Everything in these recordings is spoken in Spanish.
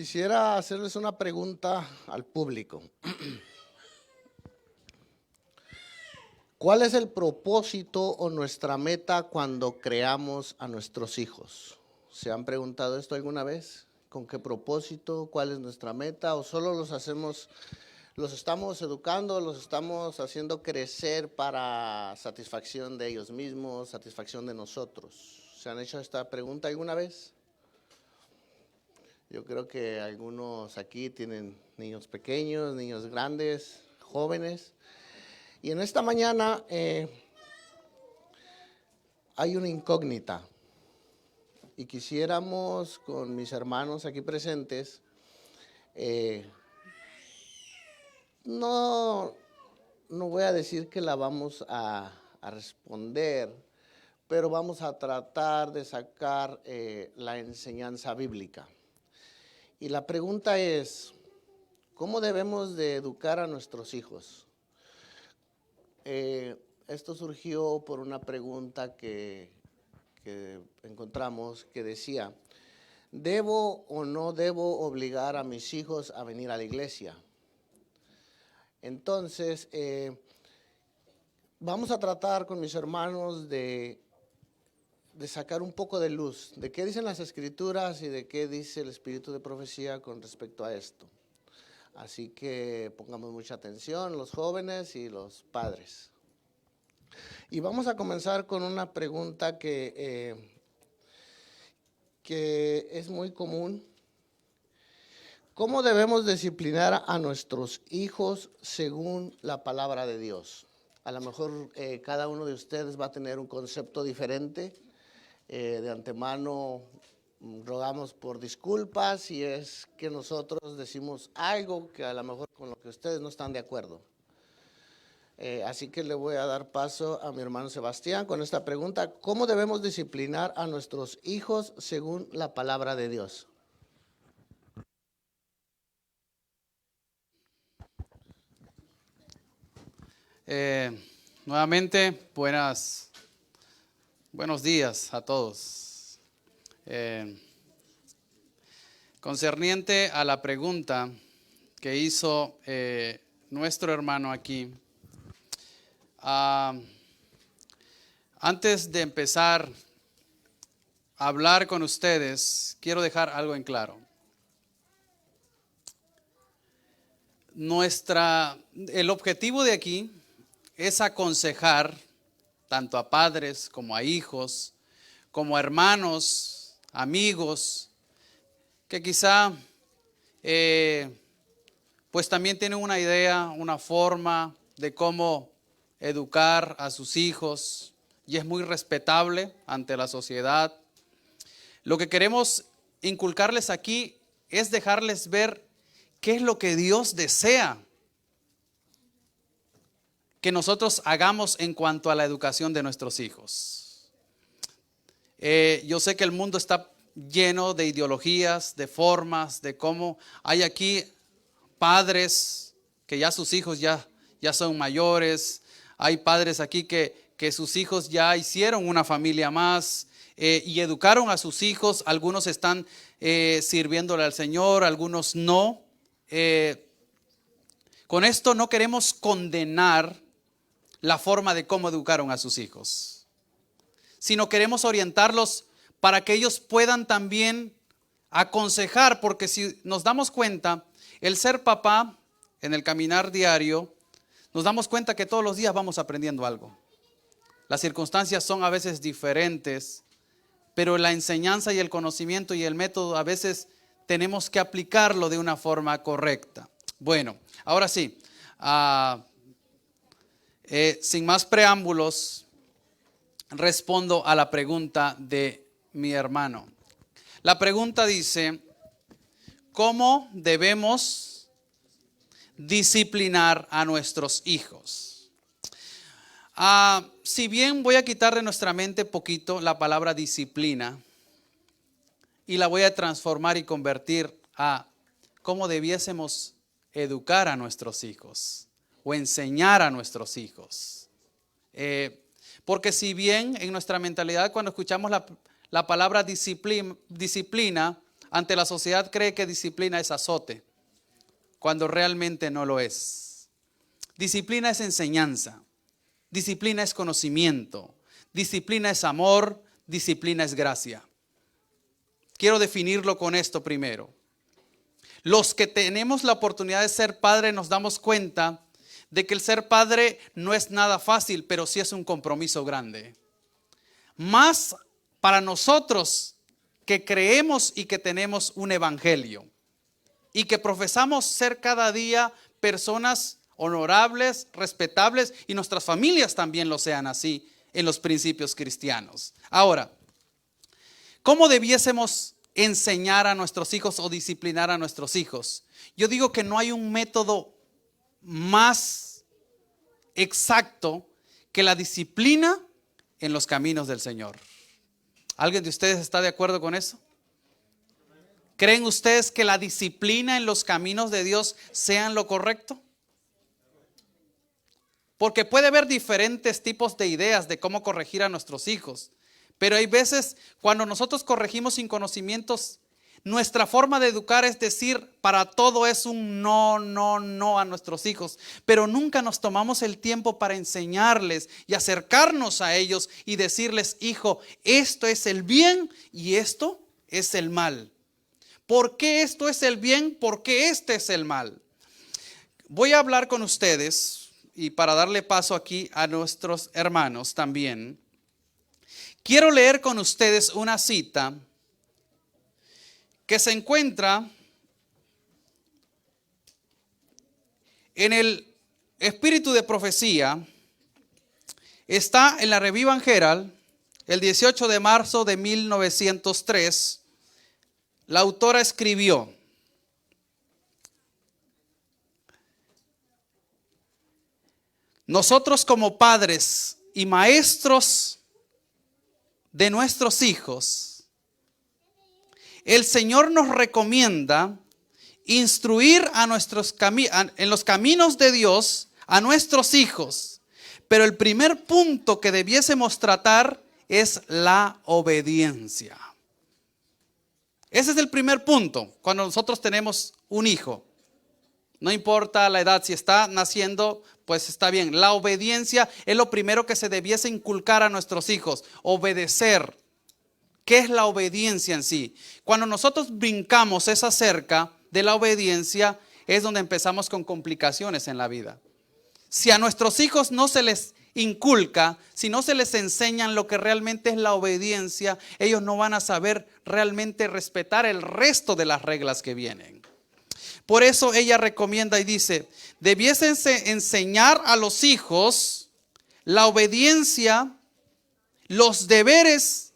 Quisiera hacerles una pregunta al público. ¿Cuál es el propósito o nuestra meta cuando creamos a nuestros hijos? ¿Se han preguntado esto alguna vez? ¿Con qué propósito? ¿Cuál es nuestra meta? ¿O solo los estamos educando, los estamos haciendo crecer para satisfacción de ellos mismos, satisfacción de nosotros? ¿Se han hecho esta pregunta alguna vez? Yo creo que algunos aquí tienen niños pequeños, niños grandes, jóvenes. Y en esta mañana hay una incógnita. Y quisiéramos con mis hermanos aquí presentes, no voy a decir que la vamos a responder, pero vamos a tratar de sacar la enseñanza bíblica. Y la pregunta es, ¿cómo debemos de educar a nuestros hijos? Esto surgió por una pregunta que encontramos que decía, ¿debo o no debo obligar a mis hijos a venir a la iglesia? Entonces, vamos a tratar con mis hermanos de sacar un poco de luz, de qué dicen las escrituras y de qué dice el espíritu de profecía con respecto a esto. Así que pongamos mucha atención los jóvenes y los padres. Y vamos a comenzar con una pregunta que es muy común. ¿Cómo debemos disciplinar a nuestros hijos según la palabra de Dios? A lo mejor cada uno de ustedes va a tener un concepto diferente. De antemano rogamos por disculpas si es que nosotros decimos algo que a lo mejor con lo que ustedes no están de acuerdo. Así que le voy a dar paso a mi hermano Sebastián con esta pregunta. ¿Cómo debemos disciplinar a nuestros hijos según la palabra de Dios? Nuevamente, buenos días a todos. Concerniente a la pregunta que hizo nuestro hermano aquí, antes de empezar a hablar con ustedes, quiero dejar algo en claro. El objetivo de aquí es aconsejar tanto a padres como a hijos, como a hermanos, amigos, que quizá pues también tienen una idea, una forma de cómo educar a sus hijos y es muy respetable ante la sociedad. Lo que queremos inculcarles aquí es dejarles ver qué es lo que Dios desea que nosotros hagamos en cuanto a la educación de nuestros hijos. Yo sé que el mundo está lleno de ideologías, de formas, de cómo hay aquí padres que ya sus hijos ya son mayores. Hay padres aquí que sus hijos ya hicieron una familia más y educaron a sus hijos. Algunos están sirviéndole al Señor, algunos no. Con esto no queremos condenar la forma de cómo educaron a sus hijos, sino queremos orientarlos para que ellos puedan también aconsejar, porque si nos damos cuenta, el ser papá en el caminar diario, nos damos cuenta que todos los días vamos aprendiendo algo. Las circunstancias son a veces diferentes, pero la enseñanza y el conocimiento y el método a veces tenemos que aplicarlo de una forma correcta. Bueno, ahora sí, sin más preámbulos, respondo a la pregunta de mi hermano. La pregunta dice, ¿cómo debemos disciplinar a nuestros hijos? Si bien voy a quitar de nuestra mente poquito la palabra disciplina y la voy a transformar y convertir a cómo debiésemos educar a nuestros hijos o enseñar a nuestros hijos. Porque si bien en nuestra mentalidad cuando escuchamos la palabra disciplina, ante la sociedad cree que disciplina es azote, cuando realmente no lo es. Disciplina es enseñanza, disciplina es conocimiento, disciplina es amor, disciplina es gracia. Quiero definirlo con esto primero. Los que tenemos la oportunidad de ser padre nos damos cuenta de que el ser padre no es nada fácil, pero sí es un compromiso grande. Más para nosotros que creemos y que tenemos un evangelio y que profesamos ser cada día personas honorables, respetables, y nuestras familias también lo sean así en los principios cristianos. Ahora, ¿cómo debiésemos enseñar a nuestros hijos o disciplinar a nuestros hijos? Yo digo que no hay un método más exacto que la disciplina en los caminos del Señor. ¿Alguien de ustedes está de acuerdo con eso? ¿Creen ustedes que la disciplina en los caminos de Dios sean lo correcto? Porque puede haber diferentes tipos de ideas de cómo corregir a nuestros hijos. Pero hay veces cuando nosotros corregimos sin conocimientos, nuestra forma de educar es decir, para todo es un no, no, no a nuestros hijos. Pero nunca nos tomamos el tiempo para enseñarles y acercarnos a ellos y decirles, hijo, esto es el bien y esto es el mal. ¿Por qué esto es el bien? ¿Por qué este es el mal? Voy a hablar con ustedes y para darle paso aquí a nuestros hermanos también. Quiero leer con ustedes una cita que se encuentra en el Espíritu de Profecía. Está en la Revista Herald, el 18 de marzo de 1903. La autora escribió: nosotros como padres y maestros de nuestros hijos, el Señor nos recomienda instruir a en los caminos de Dios a nuestros hijos. Pero el primer punto que debiésemos tratar es la obediencia. Ese es el primer punto cuando nosotros tenemos un hijo. No importa la edad, si está naciendo, pues está bien. La obediencia es lo primero que se debiese inculcar a nuestros hijos. Obedecer. ¿Qué es la obediencia en sí? Cuando nosotros brincamos esa cerca de la obediencia, es donde empezamos con complicaciones en la vida. Si a nuestros hijos no se les inculca, si no se les enseñan lo que realmente es la obediencia, ellos no van a saber realmente respetar el resto de las reglas que vienen. Por eso ella recomienda y dice, debiesen enseñar a los hijos la obediencia, los deberes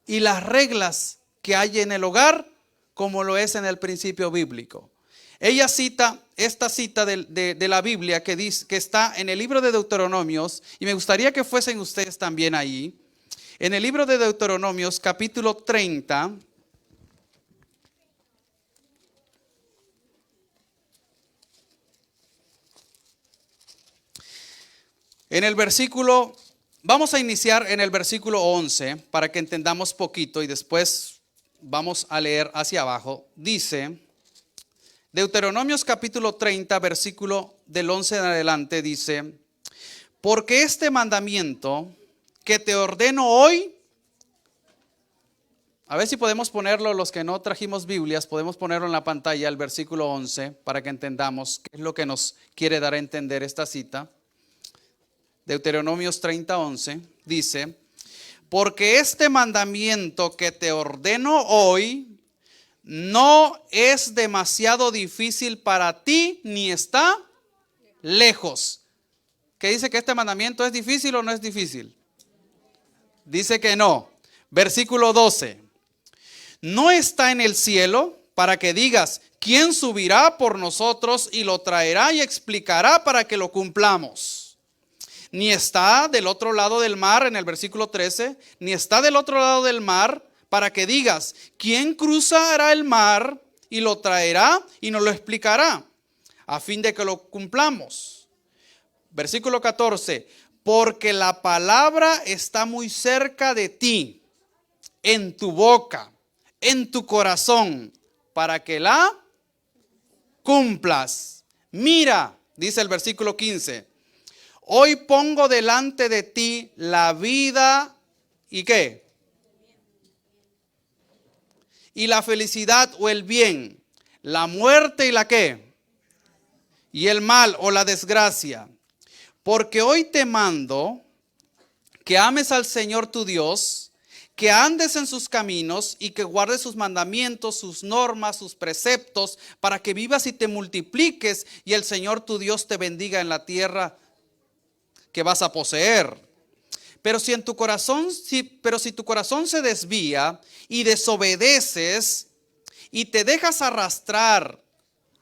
y las reglas que hay en el hogar, como lo es en el principio bíblico. Ella cita esta cita de la Biblia que dice, que está en el libro de Deuteronomios, y me gustaría que fuesen ustedes también ahí. En el libro de Deuteronomios, capítulo 30. En el versículo, vamos a iniciar en el versículo 11 para que entendamos poquito y después vamos a leer hacia abajo. Dice, Deuteronomios capítulo 30, versículo del 11 en adelante, dice, porque este mandamiento que te ordeno hoy, a ver si podemos ponerlo, los que no trajimos Biblias, podemos ponerlo en la pantalla, el versículo 11, para que entendamos qué es lo que nos quiere dar a entender esta cita. Deuteronomios 30, 11, dice, porque este mandamiento que te ordeno hoy no es demasiado difícil para ti, ni está lejos. ¿Qué dice que este mandamiento es difícil o no es difícil? Dice que no. Versículo 12. No está en el cielo para que digas, ¿quién subirá por nosotros y lo traerá y explicará para que lo cumplamos? Ni está del otro lado del mar, en el versículo 13, ni está del otro lado del mar para que digas, ¿quién cruzará el mar y lo traerá y nos lo explicará? A fin de que lo cumplamos. Versículo 14, porque la palabra está muy cerca de ti, en tu boca, en tu corazón para que la cumplas. Mira, dice el versículo 15, hoy pongo delante de ti la vida y ¿qué? Y la felicidad o el bien, la muerte y la ¿qué? Y el mal o la desgracia. Porque hoy te mando que ames al Señor tu Dios, que andes en sus caminos y que guardes sus mandamientos, sus normas, sus preceptos, para que vivas y te multipliques y el Señor tu Dios te bendiga en la tierra que vas a poseer. Pero si tu corazón se desvía y desobedeces y te dejas arrastrar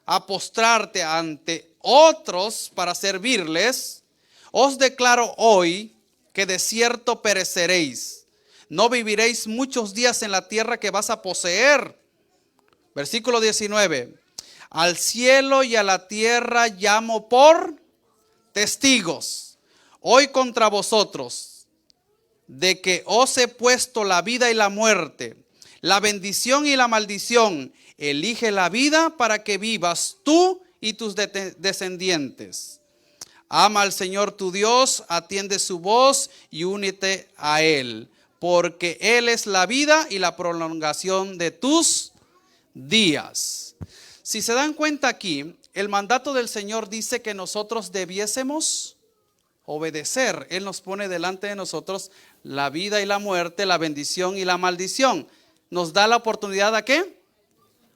a postrarte ante otros para servirles, os declaro hoy que de cierto pereceréis. No viviréis muchos días en la tierra que vas a poseer. Versículo 19. Al cielo y a la tierra llamo por testigos hoy contra vosotros, de que os he puesto la vida y la muerte, la bendición y la maldición. Elige la vida para que vivas tú y tus descendientes. Ama al Señor tu Dios, atiende su voz y únete a Él, porque Él es la vida y la prolongación de tus días. Si se dan cuenta aquí, el mandato del Señor dice que nosotros debiésemos obedecer. Él nos pone delante de nosotros la vida y la muerte, la bendición y la maldición. Nos da la oportunidad ¿a qué?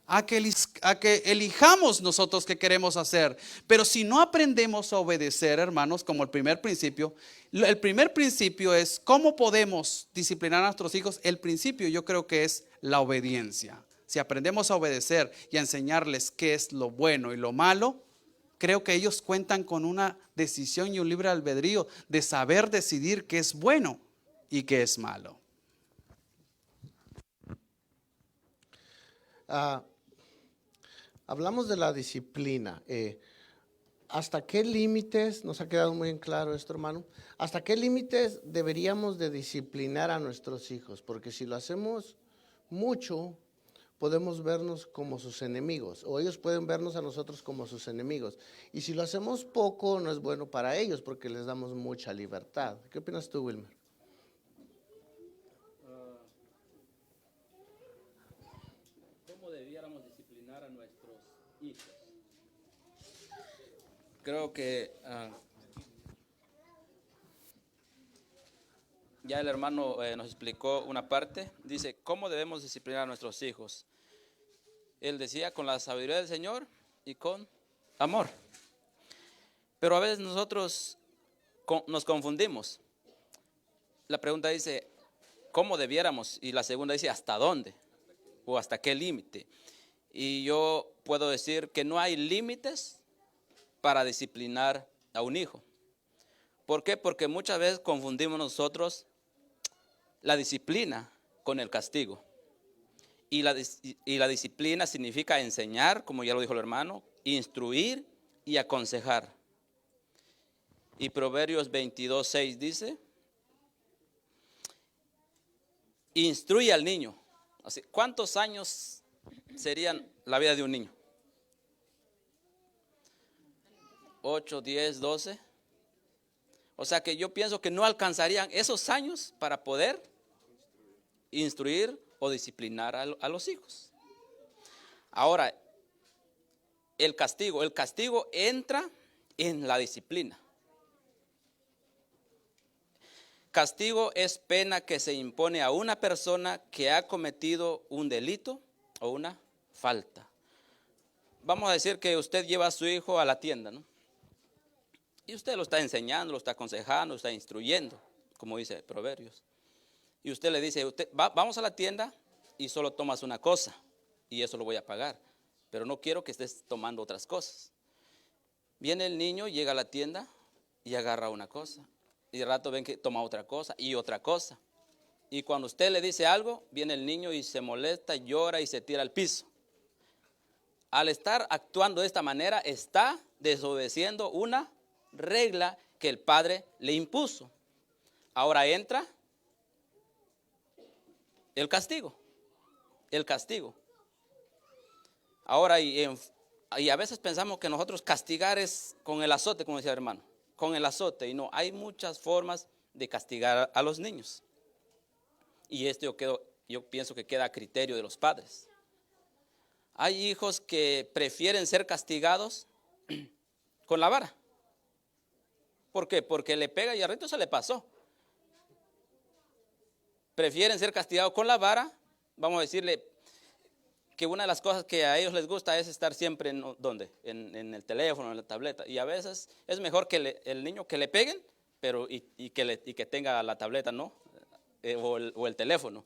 A que elijamos nosotros qué queremos hacer. Pero si no aprendemos a obedecer, hermanos, como el primer principio es cómo podemos disciplinar a nuestros hijos. El principio yo creo que es la obediencia. Si aprendemos a obedecer y a enseñarles qué es lo bueno y lo malo, creo que ellos cuentan con una decisión y un libre albedrío de saber decidir qué es bueno y qué es malo. Hablamos de la disciplina. ¿Hasta qué límites, nos ha quedado muy en claro esto, hermano? ¿Hasta qué límites deberíamos de disciplinar a nuestros hijos? Porque si lo hacemos mucho, podemos vernos como sus enemigos, o ellos pueden vernos a nosotros como sus enemigos. Y si lo hacemos poco, no es bueno para ellos, porque les damos mucha libertad. ¿Qué opinas tú, Wilmer? ¿Cómo debiéramos disciplinar a nuestros hijos? Creo que ya el hermano nos explicó una parte. Dice, ¿cómo debemos disciplinar a nuestros hijos? Él decía, con la sabiduría del Señor y con amor. Pero a veces nosotros nos confundimos. La pregunta dice, ¿cómo debiéramos? Y la segunda dice, ¿hasta dónde? ¿O hasta qué límite? Y yo puedo decir que no hay límites para disciplinar a un hijo. ¿Por qué? Porque muchas veces confundimos nosotros la disciplina con el castigo. Y la disciplina significa enseñar, como ya lo dijo el hermano, instruir y aconsejar. Y Proverbios 22:6 dice, instruye al niño. Así, ¿cuántos años serían la vida de un niño? 8, 10, 12. O sea que yo pienso que no alcanzarían esos años para poder instruir o disciplinar a los hijos. Ahora, el castigo entra en la disciplina. Castigo es pena que se impone a una persona que ha cometido un delito o una falta. Vamos a decir que usted lleva a su hijo a la tienda, ¿no? Y usted lo está enseñando, lo está aconsejando, lo está instruyendo, como dice Proverbios. Y usted le dice, vamos a la tienda y solo tomas una cosa y eso lo voy a pagar, pero no quiero que estés tomando otras cosas. Viene el niño, llega a la tienda y agarra una cosa. Y de rato ven que toma otra cosa y otra cosa. Y cuando usted le dice algo, viene el niño y se molesta, llora y se tira al piso. Al estar actuando de esta manera, está desobedeciendo una regla que el padre le impuso. Ahora entra el castigo. el castigo. Ahora, y a veces pensamos que nosotros castigar es con el azote, como decía el hermano, con el azote. Y no, hay muchas formas de castigar a los niños. Y esto yo pienso que queda a criterio de los padres. Hay hijos que prefieren ser castigados con la vara. ¿Por qué? Porque le pega y al resto se le pasó. Prefieren ser castigados con la vara. Vamos a decirle que una de las cosas que a ellos les gusta es estar siempre ¿dónde? En el teléfono, en la tableta. Y a veces es mejor que el niño que le peguen, pero y que tenga la tableta, ¿no? O el teléfono.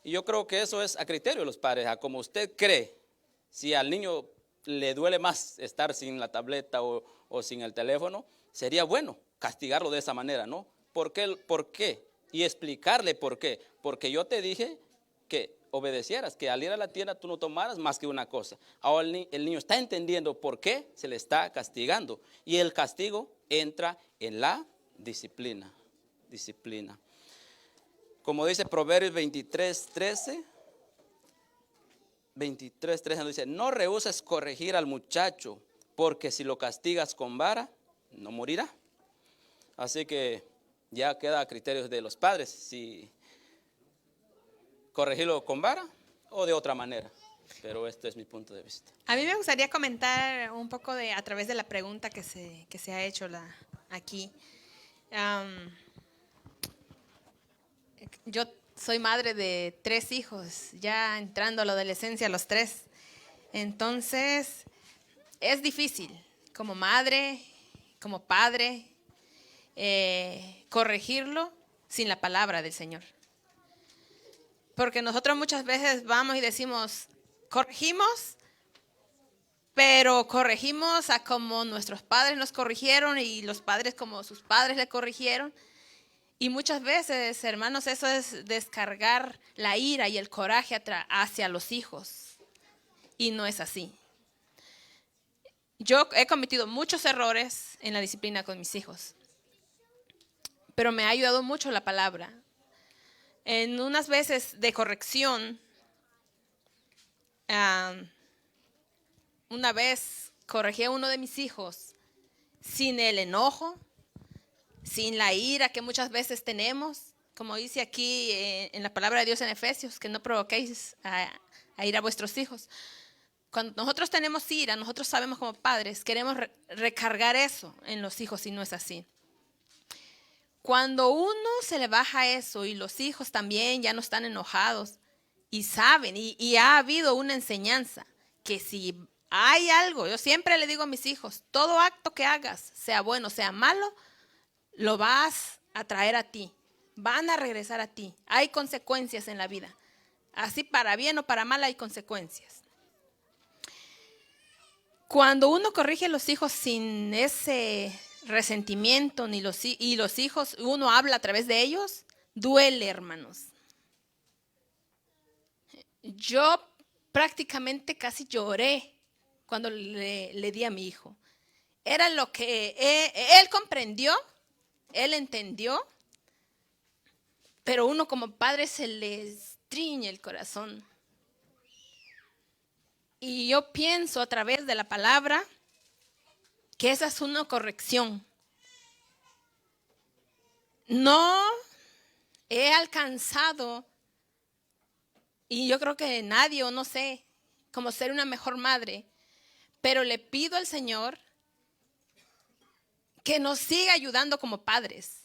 Y yo creo que eso es a criterio de los padres, a como usted cree. Si al niño le duele más estar sin la tableta o sin el teléfono, sería bueno castigarlo de esa manera, ¿no? ¿Por qué? Y explicarle por qué. Porque yo te dije que obedecieras, que al ir a la tienda tú no tomaras más que una cosa. Ahora el niño está entendiendo por qué se le está castigando. Y el castigo entra en la disciplina. Disciplina. Como dice Proverbios 23:13, nos dice, no rehuses corregir al muchacho, porque si lo castigas con vara, no morirá. Así que ya queda a criterios de los padres, si corregirlo con vara o de otra manera. Pero este es mi punto de vista. A mí me gustaría comentar un poco a través de la pregunta que se ha hecho aquí. Yo soy madre de 3 hijos, ya entrando a la adolescencia los 3. Entonces, es difícil como madre, como padre, corregirlo sin la palabra del Señor. Porque nosotros muchas veces vamos y decimos, corregimos, pero corregimos a como nuestros padres nos corrigieron y los padres como sus padres le corrigieron. Y muchas veces, hermanos, eso es descargar la ira y el coraje hacia los hijos. Y no es así. Yo he cometido muchos errores en la disciplina con mis hijos. Pero me ha ayudado mucho la palabra. En unas veces de corrección, una vez corregí a uno de mis hijos sin el enojo, sin la ira que muchas veces tenemos, como dice aquí en la palabra de Dios en Efesios, que no provoquéis a ir a vuestros hijos. Cuando nosotros tenemos ira, nosotros sabemos como padres, queremos recargar eso en los hijos y no es así. Cuando uno se le baja eso y los hijos también ya no están enojados y saben y ha habido una enseñanza que si hay algo, yo siempre le digo a mis hijos, todo acto que hagas, sea bueno, sea malo, lo vas a traer a ti, van a regresar a ti. Hay consecuencias en la vida. Así para bien o para mal hay consecuencias. Cuando uno corrige a los hijos sin ese resentimiento y los hijos, uno habla a través de ellos, duele, hermanos. Yo prácticamente casi lloré cuando le di a mi hijo. Era lo que él comprendió. Él entendió, pero uno como padre se le estriñe el corazón. Y yo pienso a través de la palabra que esa es una corrección. No he alcanzado, y yo creo que nadie, o no sé, como ser una mejor madre, pero le pido al Señor que nos siga ayudando como padres.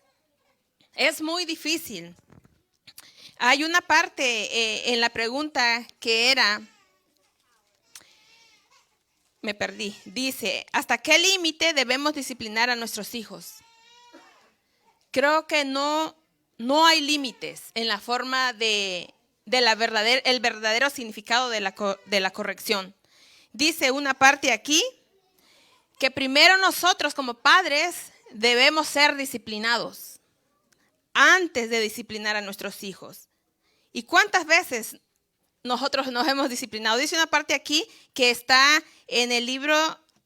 Es muy difícil. Hay una parte en la pregunta que era, me perdí, dice, ¿hasta qué límite debemos disciplinar a nuestros hijos? Creo que no hay límites en la forma el verdadero significado de la corrección. Dice una parte aquí, que primero nosotros como padres debemos ser disciplinados antes de disciplinar a nuestros hijos. ¿Y cuántas veces nosotros nos hemos disciplinado? Dice una parte aquí que está en el libro,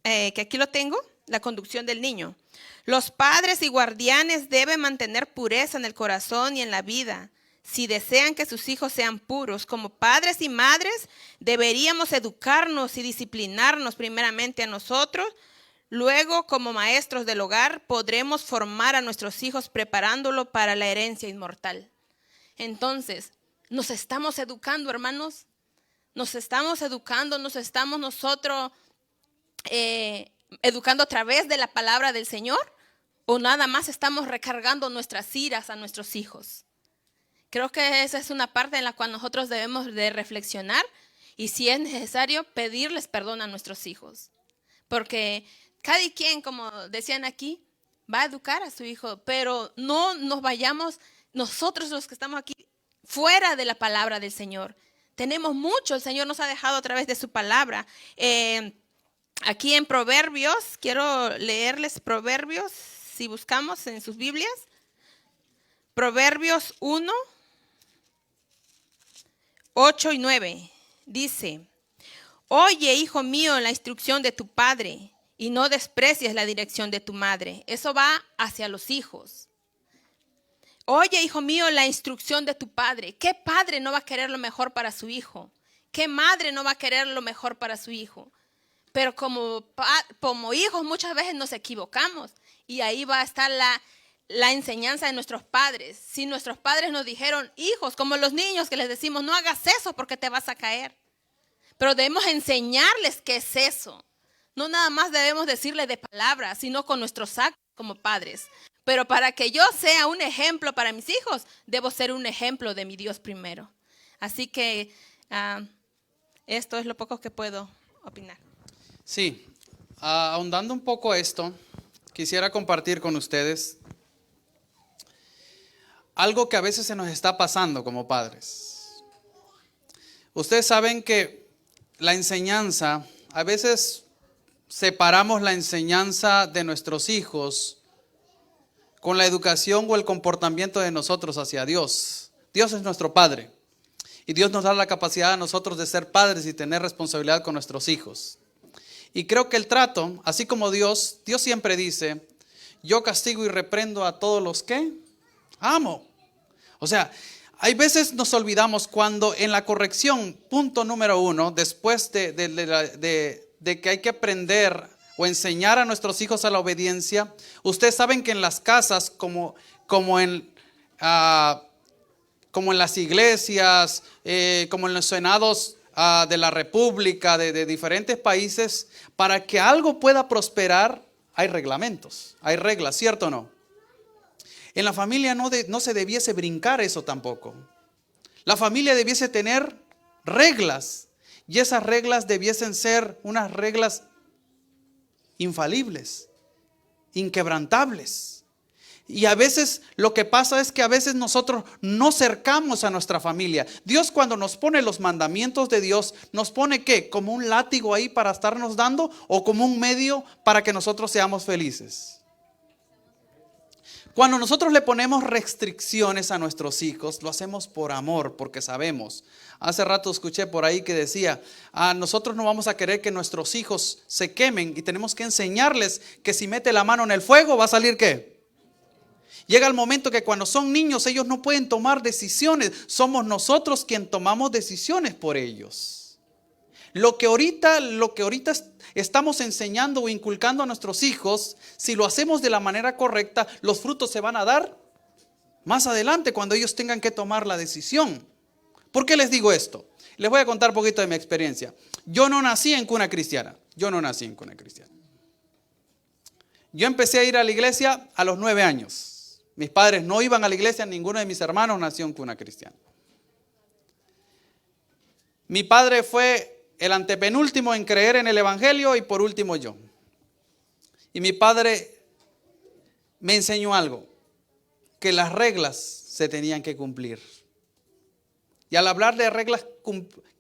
que aquí lo tengo, La conducción del niño. Los padres y guardianes deben mantener pureza en el corazón y en la vida, si desean que sus hijos sean puros. Como padres y madres, deberíamos educarnos y disciplinarnos primeramente a nosotros. Luego, como maestros del hogar, podremos formar a nuestros hijos preparándolo para la herencia inmortal. Entonces, nos estamos educando, hermanos. Nos estamos educando, nos estamos nosotros educando a través de la palabra del Señor, o nada más estamos recargando nuestras iras a nuestros hijos. Creo que esa es una parte en la cual nosotros debemos de reflexionar y, si es necesario, pedirles perdón a nuestros hijos. Porque cada quien, como decían aquí, va a educar a su hijo, pero no nos vayamos nosotros los que estamos aquí fuera de la palabra del Señor. Tenemos mucho, el Señor nos ha dejado a través de su palabra. Aquí en Proverbios, quiero leerles Proverbios, si buscamos en sus Biblias. Proverbios 1, 8 y 9, dice: oye, hijo mío, la instrucción de tu padre, y no desprecies la dirección de tu madre. Eso va hacia los hijos. Oye, hijo mío, la instrucción de tu padre. ¿Qué padre no va a querer lo mejor para su hijo? ¿Qué madre no va a querer lo mejor para su hijo? Pero como hijos muchas veces nos equivocamos, y ahí va a estar la enseñanza de nuestros padres. Si nuestros padres nos dijeron, hijos, como los niños que les decimos, no hagas eso porque te vas a caer. Pero debemos enseñarles qué es eso. No nada más debemos decirles de palabras, sino con nuestros actos como padres. Pero para que yo sea un ejemplo para mis hijos, debo ser un ejemplo de mi Dios primero. Así que esto es lo poco que puedo opinar. Sí, ahondando un poco esto, quisiera compartir con ustedes algo que a veces se nos está pasando como padres. Ustedes saben que la enseñanza, a veces separamos la enseñanza de nuestros hijos con la educación o el comportamiento de nosotros hacia Dios. Dios es nuestro Padre y Dios nos da la capacidad a nosotros de ser padres y tener responsabilidad con nuestros hijos. Y creo que el trato, así como Dios siempre dice, yo castigo y reprendo a todos los que amo. O sea, hay veces nos olvidamos cuando en la corrección, punto número 1, después de que hay que aprender o enseñar a nuestros hijos a la obediencia. Ustedes saben que en las casas, como en las iglesias, como en los senados de la República, de diferentes países, para que algo pueda prosperar, hay reglamentos, hay reglas, ¿cierto o no? En la familia no se debiese brincar eso tampoco. La familia debiese tener reglas, y esas reglas debiesen ser unas reglas infalibles, inquebrantables. Y a veces lo que pasa es que a veces nosotros no cercamos a nuestra familia. Dios, cuando nos pone los mandamientos de Dios, nos pone ¿qué? Como un látigo ahí para estarnos dando, o como un medio para que nosotros seamos felices. Cuando nosotros le ponemos restricciones a nuestros hijos, lo hacemos por amor, porque sabemos. Hace rato escuché por ahí que decía, nosotros no vamos a querer que nuestros hijos se quemen, y tenemos que enseñarles que si mete la mano en el fuego va a salir ¿qué? Llega el momento que cuando son niños ellos no pueden tomar decisiones. Somos nosotros quien tomamos decisiones por ellos. Lo que ahorita estamos enseñando o inculcando a nuestros hijos, si lo hacemos de la manera correcta, los frutos se van a dar más adelante cuando ellos tengan que tomar la decisión. ¿Por qué les digo esto? Les voy a contar un poquito de mi experiencia. Yo no nací en cuna cristiana. Yo empecé a ir a la iglesia a los 9 años. Mis padres no iban a la iglesia, ninguno de mis hermanos nació en cuna cristiana. Mi padre fue el antepenúltimo en creer en el evangelio, y por último yo. Y mi padre me enseñó algo, que las reglas se tenían que cumplir. Y al hablar de reglas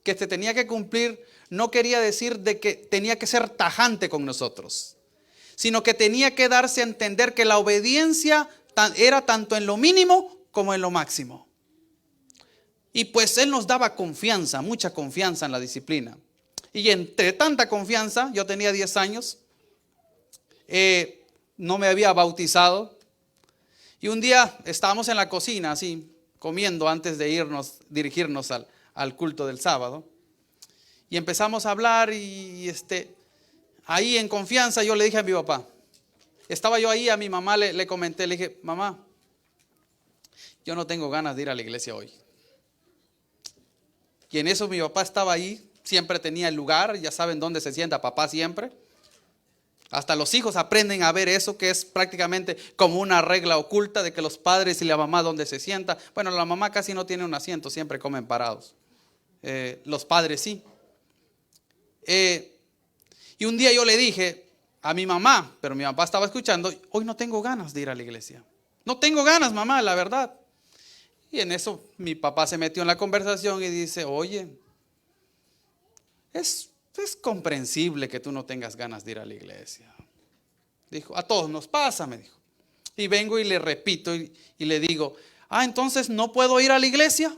que se tenía que cumplir, no quería decir de que tenía que ser tajante con nosotros, sino que tenía que darse a entender que la obediencia era tanto en lo mínimo como en lo máximo. Y pues él nos daba confianza, mucha confianza en la disciplina. Y entre tanta confianza, yo tenía 10 años, no me había bautizado. Y un día estábamos en la cocina, así, comiendo antes de dirigirnos al culto del sábado. Y empezamos a hablar y ahí en confianza yo le dije a mi papá, estaba yo ahí, a mi mamá le comenté, le dije, mamá, yo no tengo ganas de ir a la iglesia hoy. Y en eso mi papá estaba ahí, siempre tenía el lugar, ya saben dónde se sienta papá siempre. Hasta los hijos aprenden a ver eso, que es prácticamente como una regla oculta de que los padres y la mamá donde se sienta. Bueno, la mamá casi no tiene un asiento, siempre comen parados. Los padres sí. Y un día yo le dije a mi mamá, pero mi papá estaba escuchando, hoy no tengo ganas de ir a la iglesia. No tengo ganas, mamá, la verdad. Y en eso mi papá se metió en la conversación y dice, oye, es comprensible que tú no tengas ganas de ir a la iglesia. Dijo, a todos nos pasa, me dijo. Y vengo y le repito y le digo, entonces no puedo ir a la iglesia.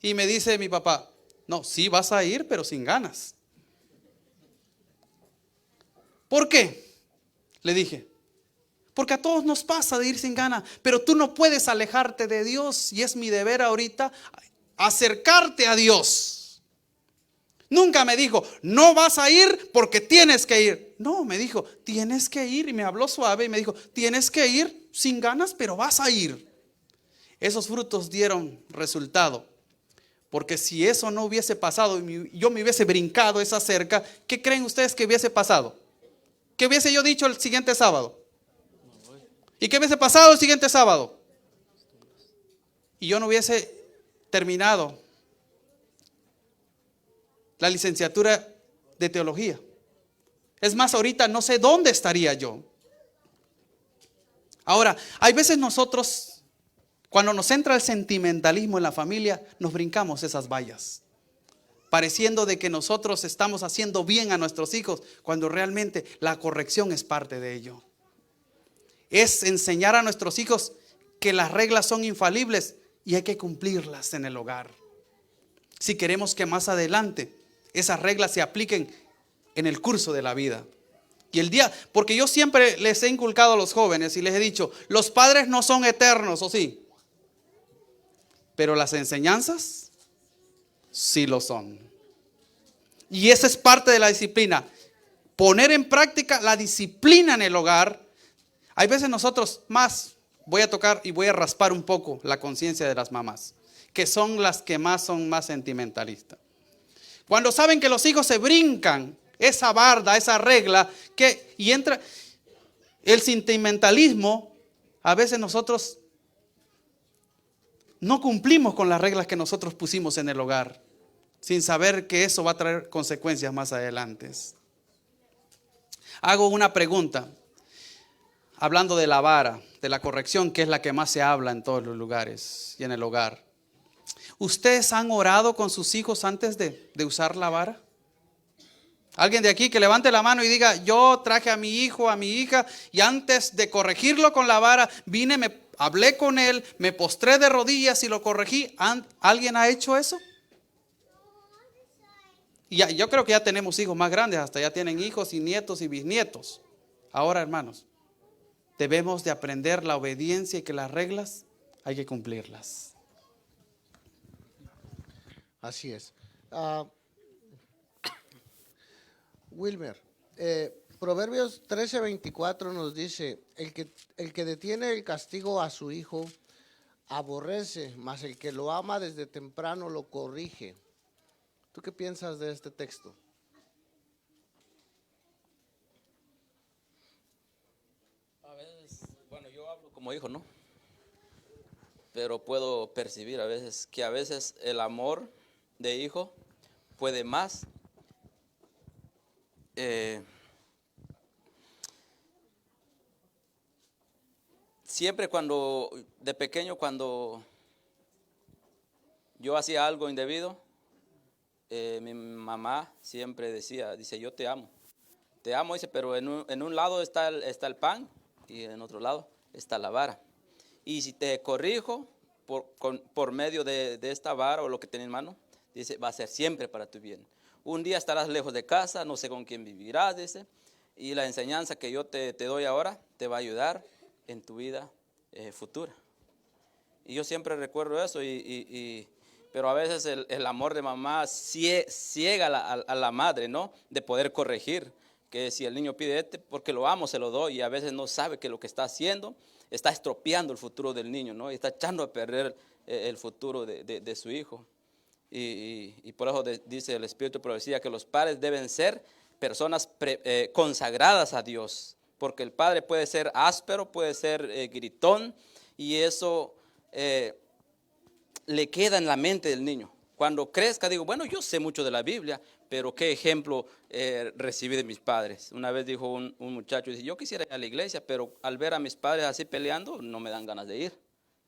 Y me dice mi papá, no, sí vas a ir, pero sin ganas. ¿Por qué? Le dije, porque a todos nos pasa de ir sin ganas, pero tú no puedes alejarte de Dios y es mi deber ahorita acercarte a Dios. Nunca me dijo, no vas a ir porque tienes que ir. No, me dijo, tienes que ir, y me habló suave y me dijo, tienes que ir sin ganas, pero vas a ir. Esos frutos dieron resultado, porque si eso no hubiese pasado y yo me hubiese brincado esa cerca, ¿qué creen ustedes que hubiese pasado? ¿Qué hubiese yo dicho el siguiente sábado? ¿Y qué hubiese pasado el siguiente sábado? Y yo no hubiese terminado la licenciatura de teología. Es más, ahorita no sé dónde estaría yo. Ahora, hay veces nosotros, cuando nos entra el sentimentalismo en la familia, nos brincamos esas vallas, pareciendo de que nosotros estamos haciendo bien a nuestros hijos, cuando realmente la corrección es parte de ello. Es enseñar a nuestros hijos que las reglas son infalibles y hay que cumplirlas en el hogar. Si queremos que más adelante esas reglas se apliquen en el curso de la vida. Porque yo siempre les he inculcado a los jóvenes y les he dicho, los padres no son eternos, ¿o sí? Pero las enseñanzas sí lo son. Y esa es parte de la disciplina. Poner en práctica la disciplina en el hogar. Hay veces nosotros voy a tocar y voy a raspar un poco la conciencia de las mamás, que son las que son más sentimentalistas. Cuando saben que los hijos se brincan esa barda, esa regla, y entra el sentimentalismo, a veces nosotros no cumplimos con las reglas que nosotros pusimos en el hogar, sin saber que eso va a traer consecuencias más adelante. Hago una pregunta, hablando de la vara, de la corrección, que es la que más se habla en todos los lugares y en el hogar. ¿Ustedes han orado con sus hijos antes de usar la vara? Alguien de aquí que levante la mano y diga, yo traje a mi hijo, a mi hija, y antes de corregirlo con la vara, hablé con él, me postré de rodillas y lo corregí. ¿Alguien ha hecho eso? Y yo creo que ya tenemos hijos más grandes, hasta ya tienen hijos y nietos y bisnietos. Ahora, hermanos, debemos de aprender la obediencia y que las reglas hay que cumplirlas. Así es. Wilmer, Proverbios 13:24 nos dice, el que detiene el castigo a su hijo aborrece, mas el que lo ama desde temprano lo corrige. ¿Tú qué piensas de este texto? A veces, bueno, yo hablo como hijo, ¿no? Pero puedo percibir a veces que a veces el amor de hijo puede más. Siempre de pequeño, cuando yo hacía algo indebido, mi mamá siempre dice, yo te amo, dice, pero en un lado está el pan y en otro lado está la vara. Y si te corrijo por medio de esta vara o lo que tienes en mano, dice, va a ser siempre para tu bien. Un día estarás lejos de casa, no sé con quién vivirás, dice, y la enseñanza que yo te doy ahora te va a ayudar en tu vida futura. Y yo siempre recuerdo eso, pero a veces el amor de mamá ciega a la madre, ¿no? De poder corregir, que si el niño pide porque lo amo, se lo doy, y a veces no sabe que lo que está haciendo está estropeando el futuro del niño, ¿no? Y está echando a perder el futuro de su hijo. Y por eso dice el Espíritu de Profecía que los padres deben ser personas consagradas a Dios, porque el padre puede ser áspero, puede ser gritón, y eso le queda en la mente del niño. Cuando crezca, digo, bueno, yo sé mucho de la Biblia, pero qué ejemplo recibí de mis padres. Una vez dijo un muchacho, dice, yo quisiera ir a la iglesia, pero al ver a mis padres así peleando, no me dan ganas de ir.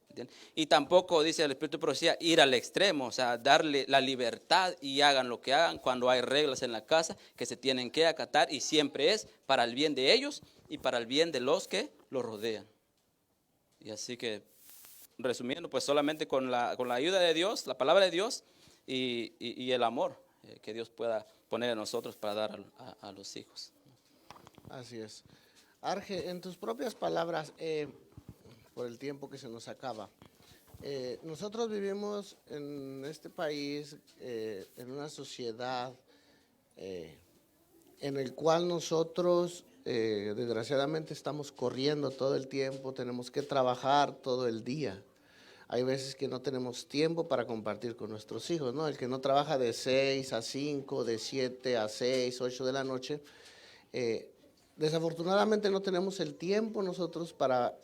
¿Entiendes? Y tampoco, dice el Espíritu de Profecía, ir al extremo, o sea, darle la libertad y hagan lo que hagan cuando hay reglas en la casa que se tienen que acatar, y siempre es para el bien de ellos y para el bien de los que los rodean. Y así que, resumiendo, pues solamente con la ayuda de Dios, la palabra de Dios y el amor que Dios pueda poner en nosotros para dar a los hijos. Así es. Arge, en tus propias palabras, por el tiempo que se nos acaba, nosotros vivimos en este país, en una sociedad en el cual nosotros desgraciadamente estamos corriendo todo el tiempo, tenemos que trabajar todo el día. Hay veces que no tenemos tiempo para compartir con nuestros hijos, ¿no? El que no trabaja de 6 a 5, de 7 a 6, 8 de la noche, desafortunadamente no tenemos el tiempo nosotros para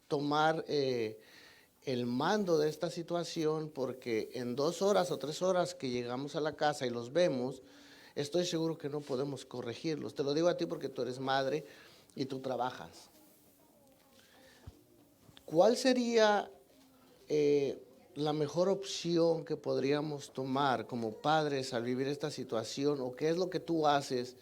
tomar el mando de esta situación, porque en 2 horas o 3 horas que llegamos a la casa y los vemos, estoy seguro que no podemos corregirlos. Te lo digo a ti porque tú eres madre y tú trabajas. ¿Cuál sería la mejor opción que podríamos tomar como padres al vivir esta situación? ¿O qué es lo que tú haces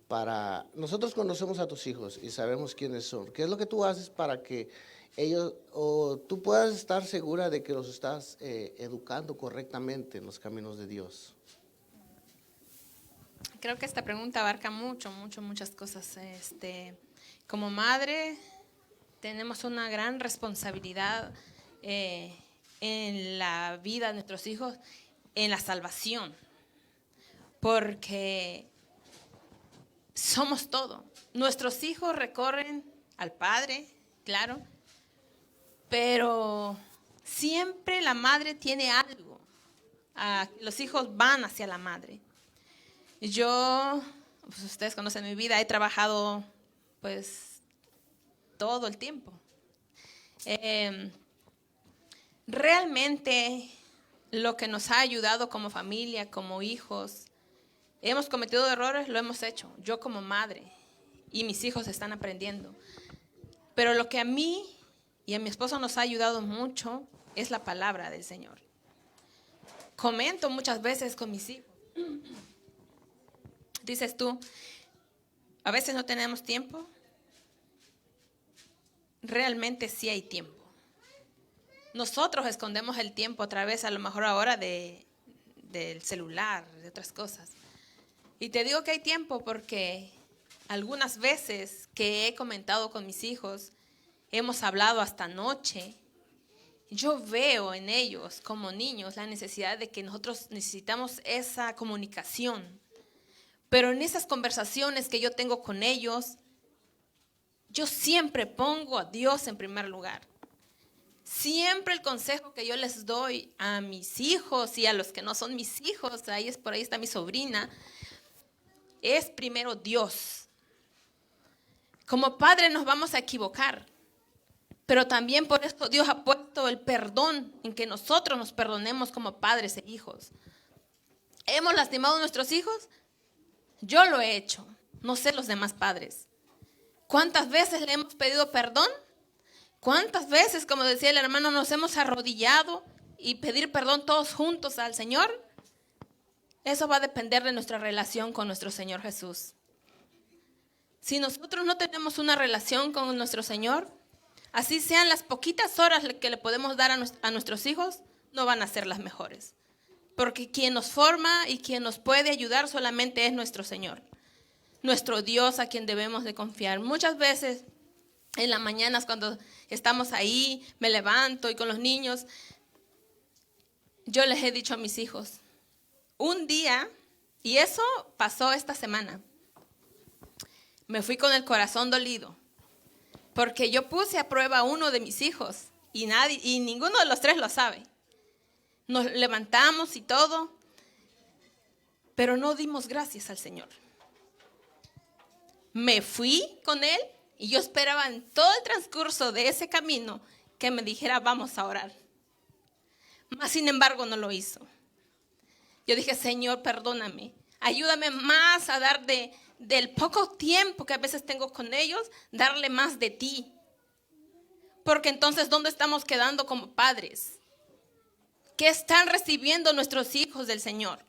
para... Nosotros conocemos a tus hijos y sabemos quiénes son. ¿Qué es lo que tú haces para que ellos, o tú puedas estar segura de que los estás educando correctamente en los caminos de Dios? Creo que esta pregunta abarca muchas cosas. Como madre tenemos una gran responsabilidad en la vida de nuestros hijos, en la salvación, porque somos todo. Nuestros hijos recorren al Padre, claro, pero siempre la madre tiene algo. Los hijos van hacia la madre. Yo, pues ustedes conocen mi vida, he trabajado pues todo el tiempo. Realmente lo que nos ha ayudado como familia, como hijos, hemos cometido errores, lo hemos hecho. Yo como madre y mis hijos están aprendiendo. Pero lo que a mí y a mi esposo nos ha ayudado mucho es la palabra del Señor. Comento muchas veces con mis hijos. Dices tú, a veces no tenemos tiempo. Realmente sí hay tiempo. Nosotros escondemos el tiempo a través, a lo mejor ahora, del celular, de otras cosas. Y te digo que hay tiempo porque algunas veces que he comentado con mis hijos, hemos hablado hasta noche. Yo veo en ellos, como niños, la necesidad de que nosotros necesitamos esa comunicación. Pero en esas conversaciones que yo tengo con ellos, yo siempre pongo a Dios en primer lugar. Siempre el consejo que yo les doy a mis hijos y a los que no son mis hijos, por ahí está mi sobrina, es primero Dios. Como padre nos vamos a equivocar, pero también por eso Dios ha puesto el perdón en que nosotros nos perdonemos como padres e hijos. ¿Hemos lastimado a nuestros hijos? Yo lo he hecho, no sé los demás padres. ¿Cuántas veces le hemos pedido perdón? ¿Cuántas veces, como decía el hermano, nos hemos arrodillado y pedir perdón todos juntos al Señor? Eso va a depender de nuestra relación con nuestro Señor Jesús. Si nosotros no tenemos una relación con nuestro Señor, así sean las poquitas horas que le podemos dar a nuestros hijos, no van a ser las mejores. Porque quien nos forma y quien nos puede ayudar solamente es nuestro Señor, nuestro Dios a quien debemos de confiar. Muchas veces en las mañanas cuando estamos ahí, me levanto y con los niños, yo les he dicho a mis hijos, un día, y eso pasó esta semana, me fui con el corazón dolido, porque yo puse a prueba a uno de mis hijos y ninguno de los tres lo sabe. Nos levantamos y todo, pero no dimos gracias al Señor. Me fui con él y yo esperaba en todo el transcurso de ese camino que me dijera, vamos a orar. Mas, sin embargo, no lo hizo. Yo dije, Señor, perdóname. Ayúdame más a dar del poco tiempo que a veces tengo con ellos, darle más de ti. Porque entonces, ¿dónde estamos quedando como padres? ¿Qué están recibiendo nuestros hijos del Señor?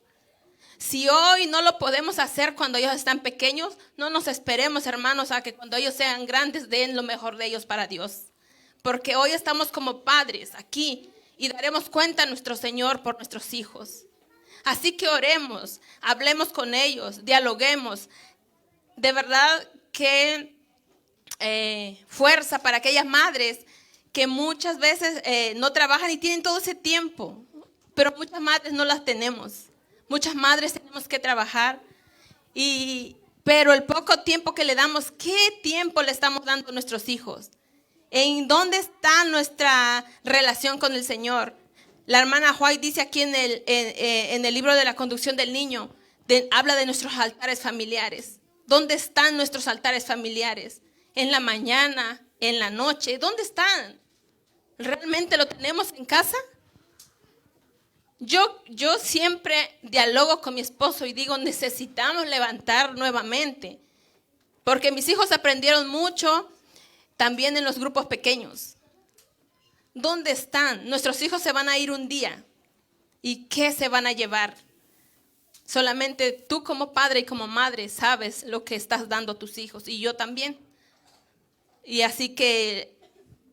Si hoy no lo podemos hacer cuando ellos están pequeños, no nos esperemos, hermanos, a que cuando ellos sean grandes den lo mejor de ellos para Dios. Porque hoy estamos como padres aquí y daremos cuenta a nuestro Señor por nuestros hijos. Así que oremos, hablemos con ellos, dialoguemos. De verdad que fuerza para aquellas madres que muchas veces no trabajan y tienen todo ese tiempo, pero muchas madres no las tenemos. Muchas madres tenemos que trabajar, pero el poco tiempo que le damos, ¿qué tiempo le estamos dando a nuestros hijos? ¿En dónde está nuestra relación con el Señor? La hermana White dice aquí en el libro de la conducción del niño, habla de nuestros altares familiares. ¿Dónde están nuestros altares familiares? En la mañana, en la noche, ¿dónde están? ¿Realmente lo tenemos en casa? Yo siempre dialogo con mi esposo y digo, necesitamos levantar nuevamente, porque mis hijos aprendieron mucho también en los grupos pequeños. ¿Dónde están? Nuestros hijos se van a ir un día. ¿Y qué se van a llevar? Solamente tú como padre y como madre sabes lo que estás dando a tus hijos, y yo también. Y así que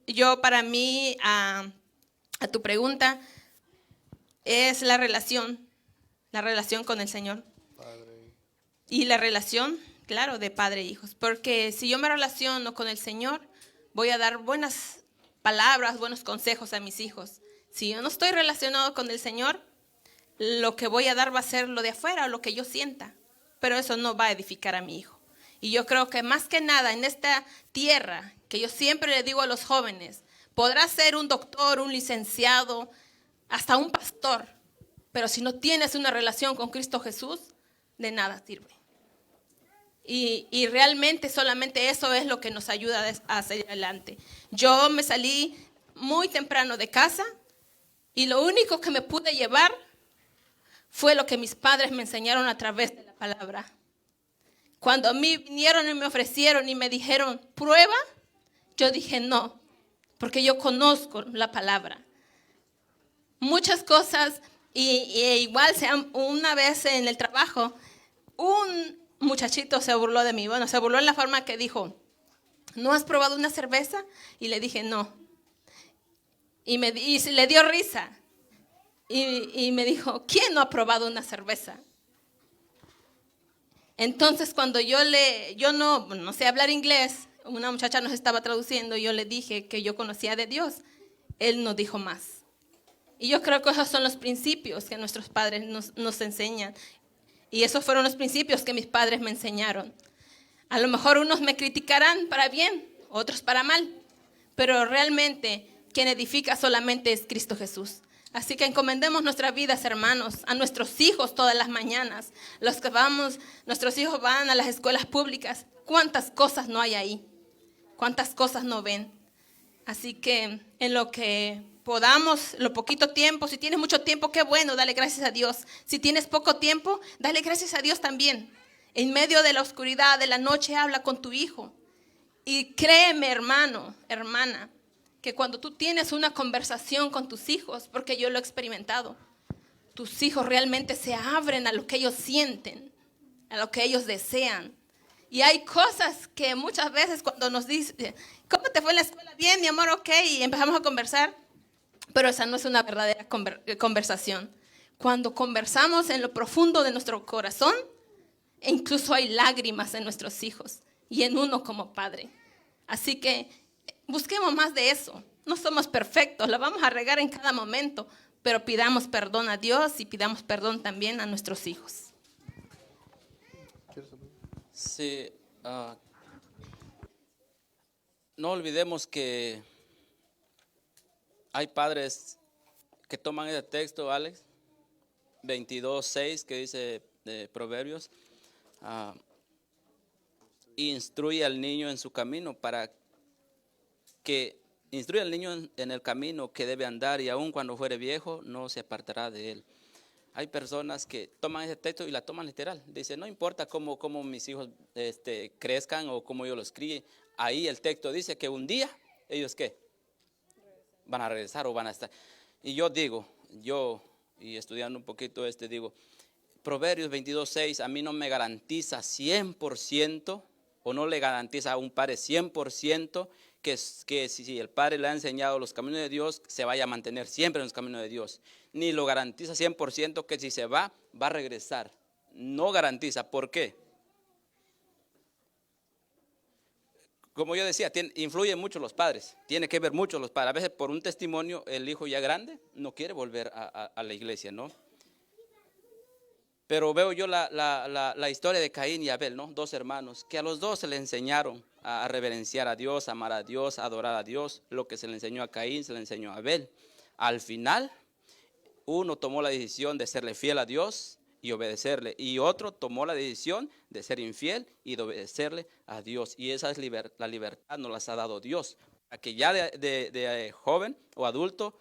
yo, para mí, a tu pregunta, es la relación con el Señor. Padre. Y la relación, claro, de padre e hijos. Porque si yo me relaciono con el Señor, voy a dar buenas palabras, buenos consejos a mis hijos. Si yo no estoy relacionado con el Señor, lo que voy a dar va a ser lo de afuera, lo que yo sienta. Pero eso no va a edificar a mi hijo. Y yo creo que más que nada en esta tierra, que yo siempre le digo a los jóvenes, podrás ser un doctor, un licenciado, hasta un pastor, pero si no tienes una relación con Cristo Jesús, de nada sirve. Y realmente solamente eso es lo que nos ayuda a seguir adelante. Yo me salí muy temprano de casa y lo único que me pude llevar fue lo que mis padres me enseñaron a través de la palabra. Cuando a mí vinieron y me ofrecieron y me dijeron, prueba, yo dije no, porque yo conozco la palabra. Muchas cosas, y igual una vez en el trabajo, un muchachito se burló de mí. Bueno, se burló en la forma que dijo, ¿no has probado una cerveza? Y le dije, no. Y le dio risa. Y me dijo, ¿quién no ha probado una cerveza? Entonces, cuando yo no sé hablar inglés, una muchacha nos estaba traduciendo, y yo le dije que yo conocía de Dios. Él nos dijo más. Y yo creo que esos son los principios que nuestros padres nos enseñan. Y esos fueron los principios que mis padres me enseñaron. A lo mejor unos me criticarán para bien, otros para mal. Pero realmente quien edifica solamente es Cristo Jesús. Así que encomendemos nuestras vidas, hermanos, a nuestros hijos todas las mañanas. Nuestros hijos van a las escuelas públicas. ¿Cuántas cosas no hay ahí? ¿Cuántas cosas no ven? Así que en lo que podamos, lo poquito tiempo, si tienes mucho tiempo, qué bueno, dale gracias a Dios. Si tienes poco tiempo, dale gracias a Dios también. En medio de la oscuridad de la noche, habla con tu hijo. Y créeme, hermano, hermana, que cuando tú tienes una conversación con tus hijos, porque yo lo he experimentado, tus hijos realmente se abren a lo que ellos sienten, a lo que ellos desean. Y hay cosas que muchas veces cuando nos dicen, ¿cómo te fue en la escuela? Bien, mi amor, ok, y empezamos a conversar. Pero esa no es una verdadera conversación. Cuando conversamos en lo profundo de nuestro corazón, incluso hay lágrimas en nuestros hijos y en uno como padre. Así que busquemos más de eso. No somos perfectos, la vamos a regar en cada momento, pero pidamos perdón a Dios y pidamos perdón también a nuestros hijos. Sí, no olvidemos que hay padres que toman ese texto, Alex, 22:6, que dice de Proverbios, instruye al niño en su camino instruye al niño en el camino que debe andar, y aun cuando fuere viejo no se apartará de él. Hay personas que toman ese texto y la toman literal. Dicen, no importa cómo mis hijos crezcan o cómo yo los críe. Ahí el texto dice que un día, ¿ellos qué? Van a regresar o van a estar. Y yo digo, y estudiando un poquito digo, Proverbios 22:6 a mí no me garantiza 100%, o no le garantiza a un padre 100%, que si el padre le ha enseñado los caminos de Dios, se vaya a mantener siempre en los caminos de Dios. Ni lo garantiza 100% que si se va a regresar. No garantiza. ¿Por qué? Como yo decía, influyen mucho los padres. Tiene que ver mucho los padres. A veces por un testimonio, el hijo ya grande no quiere volver a la iglesia, ¿no? Pero veo yo la historia de Caín y Abel, ¿no? Dos hermanos, que a los dos se le enseñaron a reverenciar a Dios, a amar a Dios, a adorar a Dios. Lo que se le enseñó a Caín, se le enseñó a Abel. Al final, uno tomó la decisión de serle fiel a Dios y obedecerle, y otro tomó la decisión de ser infiel y de obedecerle a Dios. Y esa es la libertad, nos las ha dado Dios, para que ya de joven o adulto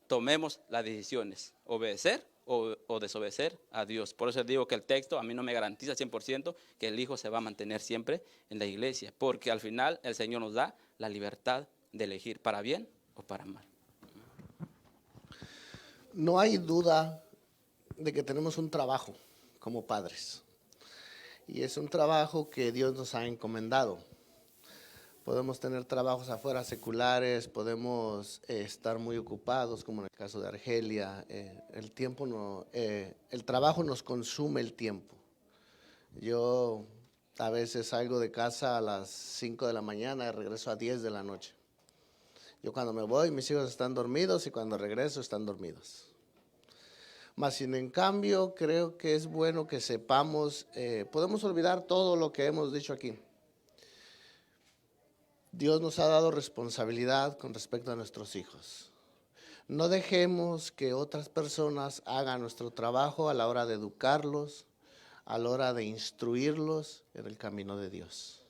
tomemos las decisiones, obedecer o desobedecer a Dios. Por eso digo que el texto a mí no me garantiza 100% que el hijo se va a mantener siempre en la iglesia, porque al final el Señor nos da la libertad de elegir para bien o para mal. No hay duda de que tenemos un trabajo como padres, y es un trabajo que Dios nos ha encomendado. Podemos tener trabajos afuera seculares, podemos estar muy ocupados, como en el caso de Argelia. El trabajo nos consume el tiempo. Yo a veces salgo de casa a las 5 de la mañana y regreso a 10 de la noche. Yo cuando me voy, mis hijos están dormidos, y cuando regreso están dormidos. Mas sin en cambio, creo que es bueno que sepamos, podemos olvidar todo lo que hemos dicho aquí. Dios nos ha dado responsabilidad con respecto a nuestros hijos. No dejemos que otras personas hagan nuestro trabajo a la hora de educarlos, a la hora de instruirlos en el camino de Dios.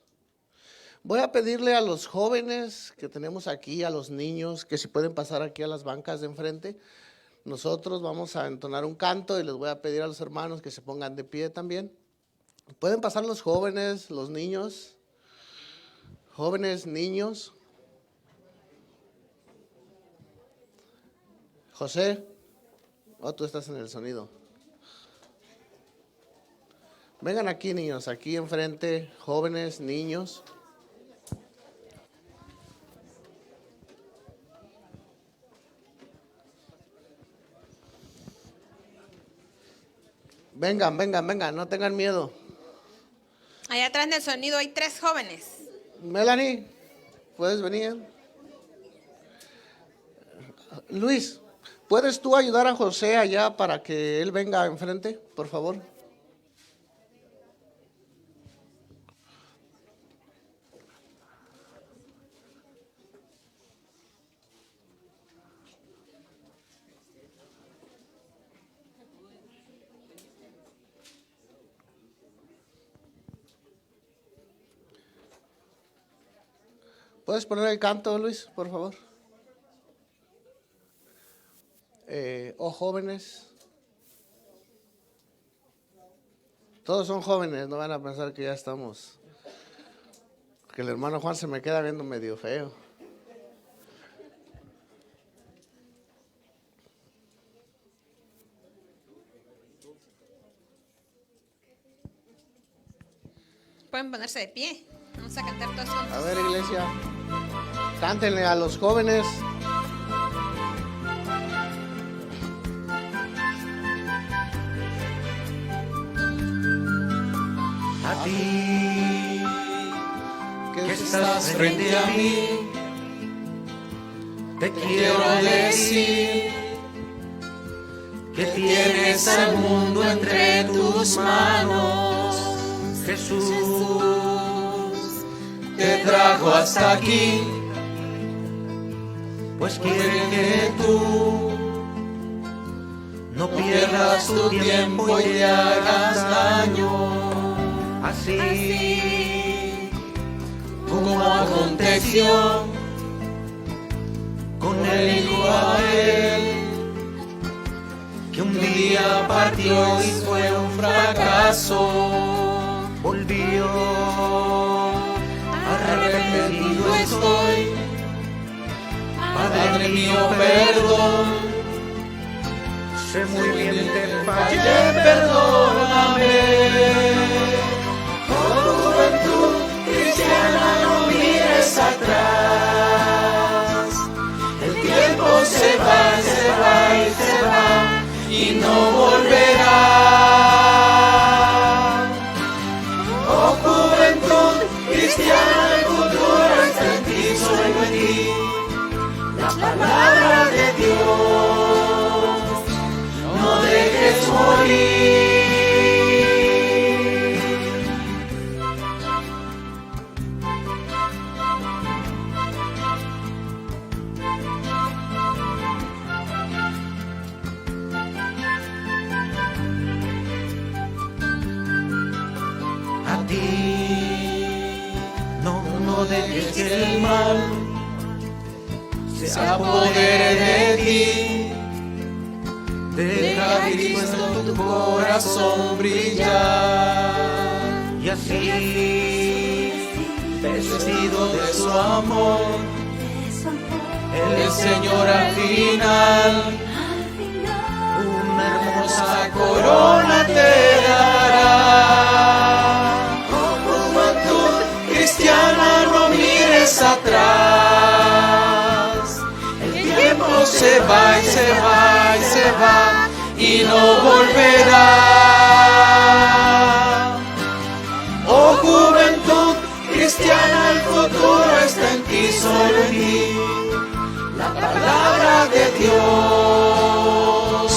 Voy a pedirle a los jóvenes que tenemos aquí, a los niños, que si pueden pasar aquí a las bancas de enfrente. Nosotros vamos a entonar un canto y les voy a pedir a los hermanos que se pongan de pie también. Pueden pasar los jóvenes, los niños. Jóvenes, niños. José, tú estás en el sonido. Vengan aquí, niños, aquí enfrente, jóvenes, niños. Vengan, no tengan miedo. Allá atrás del sonido hay 3 jóvenes. Melanie, ¿puedes venir? Luis, ¿puedes tú ayudar a José allá para que él venga enfrente, por favor? ¿Puedes poner el canto, Luis, por favor? Jóvenes. Todos son jóvenes, no van a pensar que ya estamos. Porque el hermano Juan se me queda viendo medio feo. Pueden ponerse de pie. Vamos a cantar todos juntos. A ver, iglesia, cántenle a los jóvenes. A ti, que estás frente a mí, te quiero decir que tienes al mundo entre tus manos. Jesús te trajo hasta aquí, pues quiere que tú no pierdas tu tiempo y te hagas daño. Así como aconteció con el hijo Abel, que un día partió y fue un fracaso, volvió, arrepentido estoy, Padre mío, perdón, sé muy bien te fallé, perdóname. Oh juventud cristiana, no mires atrás, el tiempo se va, se va y se va y no volverá. Oh juventud cristiana, el futuro está en ti, solo en ti. La palabra de Dios, no dejes morir. A ti, no dejes que el mal se apodere de ti. Deja a Cristo en tu corazón brillar, y así, vestido de su amor, el Señor al final una hermosa corona te dará. Oh juventud cristiana, no mires atrás, el tiempo se va y se va y se va y no volverá. Oh juventud cristiana, el futuro está en ti, solo en ti. La palabra de Dios,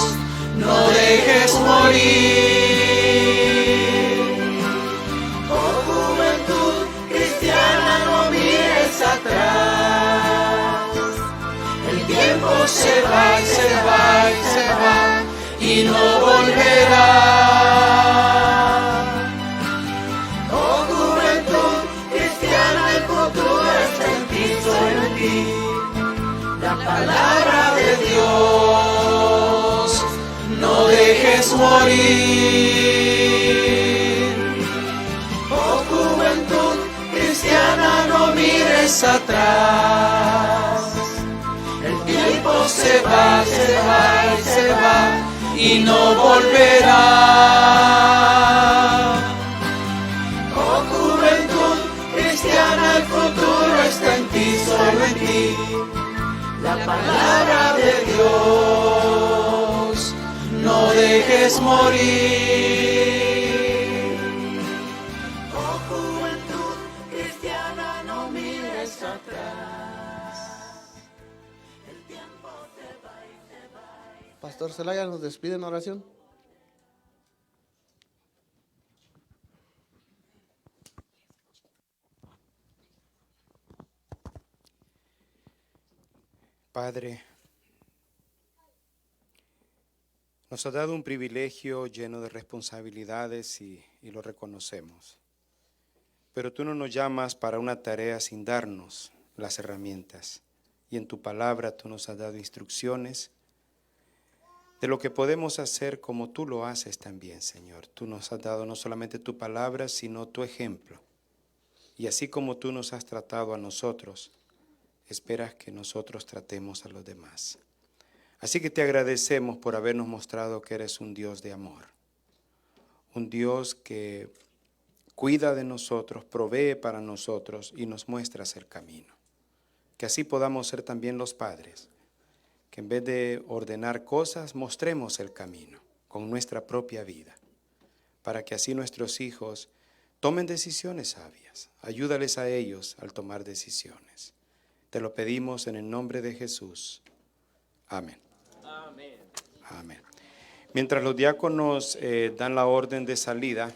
no dejes morir. Oh juventud cristiana, no mires atrás, el tiempo se va y se va y se va y no volverá. Oh juventud cristiana, el futuro está en ti, solo en ti. La palabra de Dios, no dejes morir. Oh juventud cristiana, no mires atrás, el tiempo se va, se va y se va y no volverá. Oh juventud cristiana, el futuro está en ti, solo en ti. La palabra de Dios, no dejes morir. Oh juventud cristiana, no mires atrás, el tiempo se va y se va. Pastor Celaya nos despide en oración. Padre, nos ha dado un privilegio lleno de responsabilidades y lo reconocemos. Pero tú no nos llamas para una tarea sin darnos las herramientas. Y en tu palabra tú nos has dado instrucciones de lo que podemos hacer como tú lo haces también, Señor. Tú nos has dado no solamente tu palabra, sino tu ejemplo. Y así como tú nos has tratado a nosotros, esperas que nosotros tratemos a los demás. Así que te agradecemos por habernos mostrado que eres un Dios de amor, un Dios que cuida de nosotros, provee para nosotros y nos muestra el camino. Que así podamos ser también los padres, que en vez de ordenar cosas, mostremos el camino con nuestra propia vida, para que así nuestros hijos tomen decisiones sabias. Ayúdales a ellos al tomar decisiones. Te lo pedimos en el nombre de Jesús. Amén. Amén. Mientras los diáconos dan la orden de salida,